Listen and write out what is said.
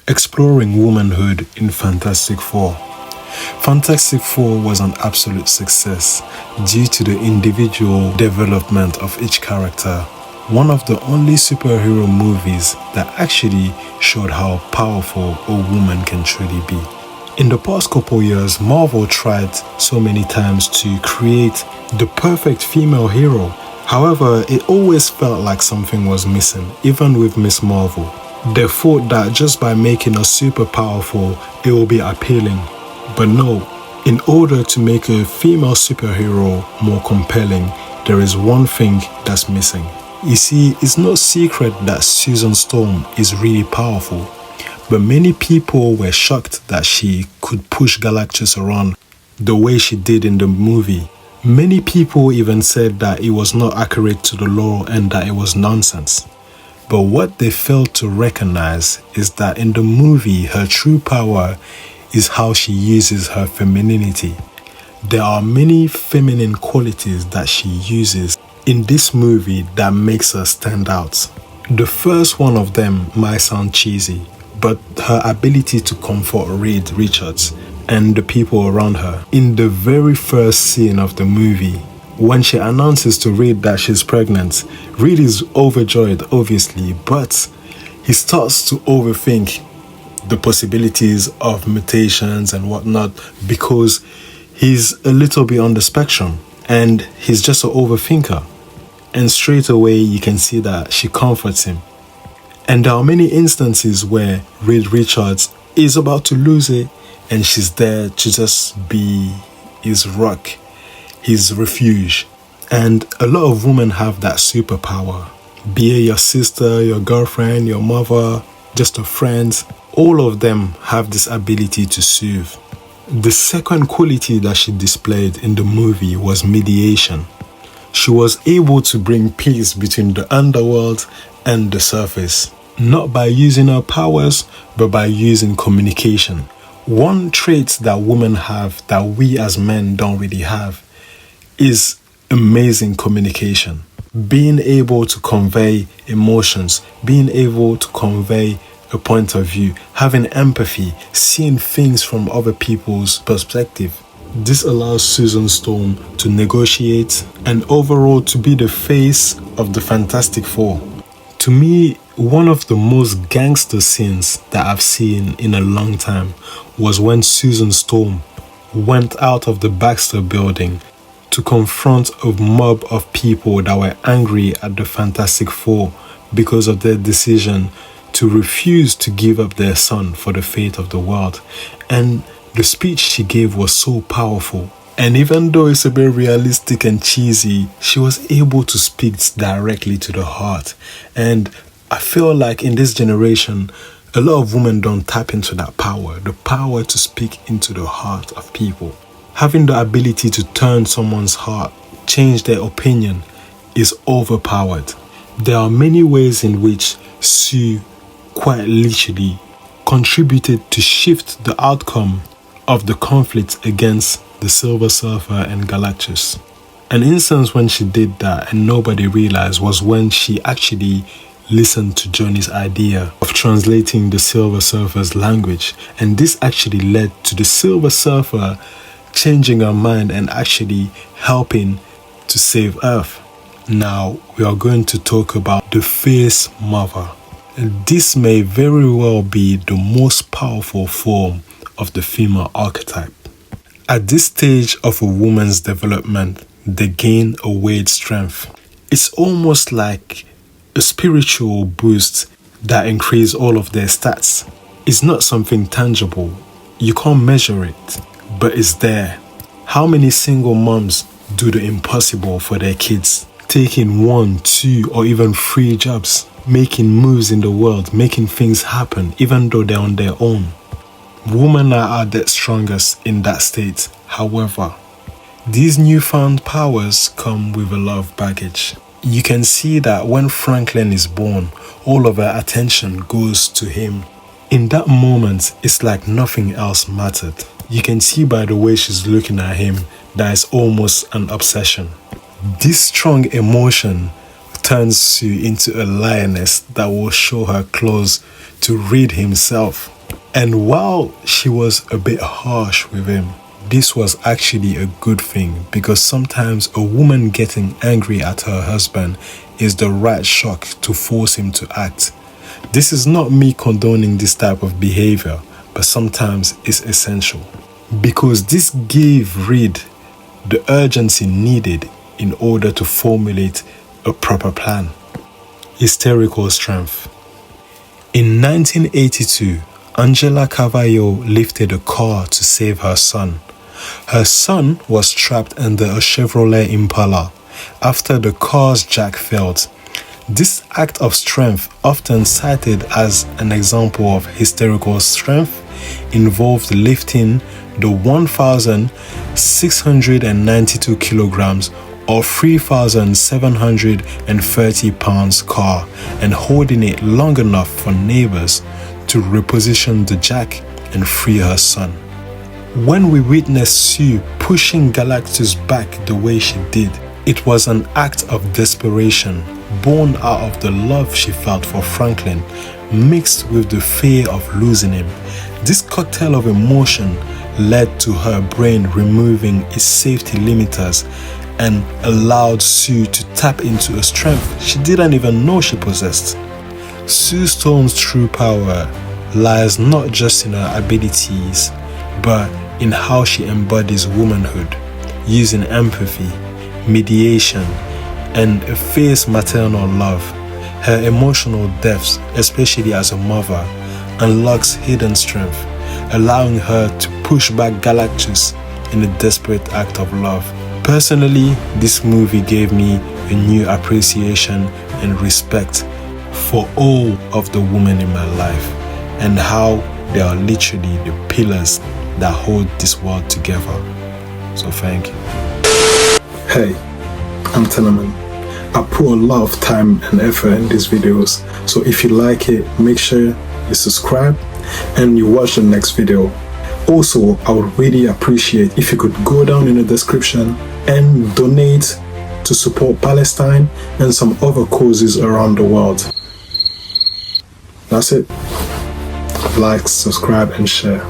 exploring womanhood in Fantastic Four. Fantastic Four was an absolute success due to the individual development of each character. One of the only superhero movies that actually showed how powerful a woman can truly be. In the past couple years, Marvel tried so many times to create the perfect female hero. However, it always felt like something was missing, even with Miss Marvel. They thought that just by making her super powerful, it will be appealing. But no, in order to make a female superhero more compelling, there is one thing that's missing. You see, it's no secret that Susan Storm is really powerful, but many people were shocked that she could push Galactus around the way she did in the movie. Many people even said that it was not accurate to the lore and that it was nonsense. But what they failed to recognize is that in the movie, her true power is how she uses her femininity. There are many feminine qualities that she uses in this movie that makes her stand out. The first one of them might sound cheesy, but her ability to comfort Reed Richards and the people around her. In the very first scene of the movie, when she announces to Reed that she's pregnant, Reed is overjoyed, obviously, but he starts to overthink the possibilities of mutations and whatnot because he's a little bit on the spectrum and he's just an overthinker. And straight away you can see that she comforts him. And there are many instances where Reed Richards is about to lose it and she's there to just be his rock, his refuge. And a lot of women have that superpower. Be it your sister, your girlfriend, your mother, just a friend. All of them have this ability to soothe. The second quality that she displayed in the movie was mediation. She was able to bring peace between the underworld and the surface, not by using her powers, but by using communication. One trait that women have that we as men don't really have is amazing communication. Being able to convey emotions, being able to convey a point of view, having empathy, seeing things from other people's perspective. This allows Susan Storm to negotiate and overall to be the face of the Fantastic Four. To me, one of the most gangster scenes that I've seen in a long time was when Susan Storm went out of the Baxter building to confront a mob of people that were angry at the Fantastic Four because of their decision to refuse to give up their son for the fate of the world. And the speech she gave was so powerful. And even though it's a bit realistic and cheesy, she was able to speak directly to the heart. And I feel like in this generation, a lot of women don't tap into that power, the power to speak into the heart of people. Having the ability to turn someone's heart, change their opinion, is overpowered. There are many ways in which Sue quite literally contributed to shift the outcome of the conflict against the Silver Surfer and Galactus. An instance when she did that and nobody realized was when she actually listened to Johnny's idea of translating the Silver Surfer's language, and this actually led to the Silver Surfer changing her mind and actually helping to save Earth. Now we are going to talk about the Fierce Mother. This may very well be the most powerful form of the female archetype. At this stage of a woman's development, they gain a weird strength. It's almost like a spiritual boost that increases all of their stats. It's not something tangible. You can't measure it, but it's there. How many single moms do the impossible for their kids? Taking 1, 2, or even 3 jobs, making moves in the world, making things happen, even though they're on their own. Women are at their strongest in that state. However, these newfound powers come with a lot of baggage. You can see that when Franklin is born, all of her attention goes to him. In that moment, it's like nothing else mattered. You can see by the way she's looking at him that it's almost an obsession. This strong emotion turns Sue into a lioness that will show her close to Reed himself. And while she was a bit harsh with him, this was actually a good thing, because sometimes a woman getting angry at her husband is the right shock to force him to act. This is not me condoning this type of behavior, but sometimes it's essential, because this gave Reed the urgency needed in order to formulate a proper plan. Hysterical strength. In 1982, Angela Carvalho lifted a car to save her son. Her son was trapped under a Chevrolet Impala after the car's jack failed. This act of strength, often cited as an example of hysterical strength, involved lifting the 1,692 kilograms or 3,730 pounds car and holding it long enough for neighbors to reposition the jack and free her son. When we witnessed Sue pushing Galactus back the way she did, it was an act of desperation born out of the love she felt for Franklin, mixed with the fear of losing him. This cocktail of emotion led to her brain removing its safety limiters and allowed Sue to tap into a strength she didn't even know she possessed. Sue Storm's true power lies not just in her abilities, but in how she embodies womanhood, using empathy, mediation, and a fierce maternal love. Her emotional depth, especially as a mother, unlocks hidden strength, allowing her to push back Galactus in a desperate act of love. Personally, this movie gave me a new appreciation and respect for all of the women in my life and how they are literally the pillars that hold this world together. So thank you. Hey, I'm Tenaman. I put a lot of time and effort in these videos, so if you like it, make sure you subscribe and you watch the next video. Also, I would really appreciate if you could go down in the description and donate to support Palestine and some other causes around the world. That's it. Like, subscribe, and share.